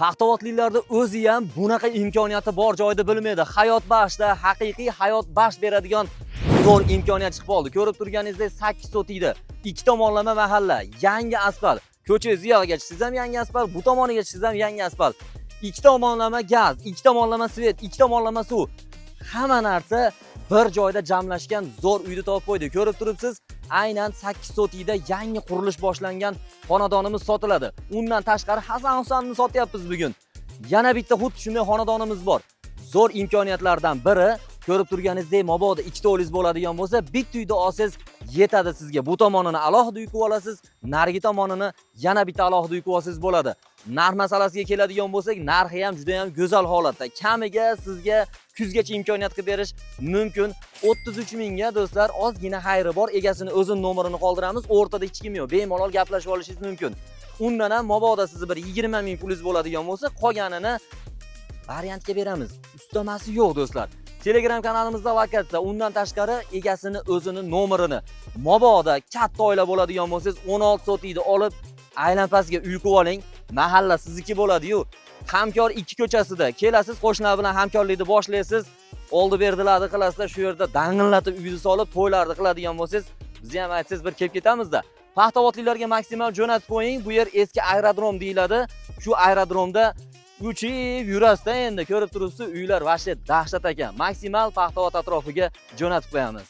Paxtavodliklarda o'zi ham bunaqa imkoniyati bor joyda bilmaydi. Hayotbaxshda haqiqiy hayot baxsh beradigan zo'r imkoniyat chiqib qoldi. Ko'rib turganingizdek 8 so'tida 2 tomonlama mahalla, yangi asfalt. Ko'changiz yog'iga chiqsangiz ham yangi asfalt, bu tomoniga chiqsangiz ham yangi asfalt. 2 tomonlama gaz, 2 tomonlama svet, 2 tomonlama suv. Hamma narsa bir joyda jamlashgan zo'r uyni topib qo'ydik. Ko'rib turibsiz, aynan 8 sotikda yangi qurilish boshlangan xonadonimiz sotiladi. Undan tashqari Hasan Husanni sotyapmiz bugun. Yana bitta xuddi shunday xonadonimiz bor. Zo'r imkoniyatlardan biri, ko'rib turganingizdek, mabodo ikkita o'g'lingiz bo'ladigan bo'lsa, bitta uyda olsangiz yetadi sizga. Bu tomonini alohida uy qilib olasiz, narigi tomonini yana bitta alohida uy qilib olsangiz bo'ladi. Narx masalasiga keladigan bo'lsak, narxi ham juda ham go'zal holatda. Kamiga sizga kuzgacha imkoniyat qilib berish mumkin. 33 mingga do'stlar, ozgina xayri bor. Egasini o'zining nomerini qoldiramiz. O'rtada hech kim yo'q. Bemalol gaplashib olishingiz mumkin. Undan ham mabodo siz bir 20 ming pulingiz bo'ladigan bo'lsa, qolganini variantga beramiz. Ustamasi yo'q do'stlar. Telegram kanalimizda lokatsiya, undan tashqari egasini o'zining nomerini. Mabodo katta oila bo'ladigan bo'lsangiz, 16 sotikda olib aylanpasiga uy qilib oling. Mahalla sizniki bo'ladi-yu. Hamkor 2 ko'chasida kelasiz, qo'shnilar bilan hamkorlikni boshlaysiz. Oldi berdilarni qilasizlar, shu yerda dang'illatib uyni solib to'ylarni qiladigan bo'lsangiz, biz ham aytsangiz bir kelib ketamizda. Paxtavodliklarga maksimal jo'natib qo'ying. Bu yer eski aerodrom deyiladi. Shu aerodromda uchib yurasizda endi ko'rib turibsiz, uylar vashli dahshat ekan. Maksimal Paxtavod atrofiga jo'natib qo'yamiz.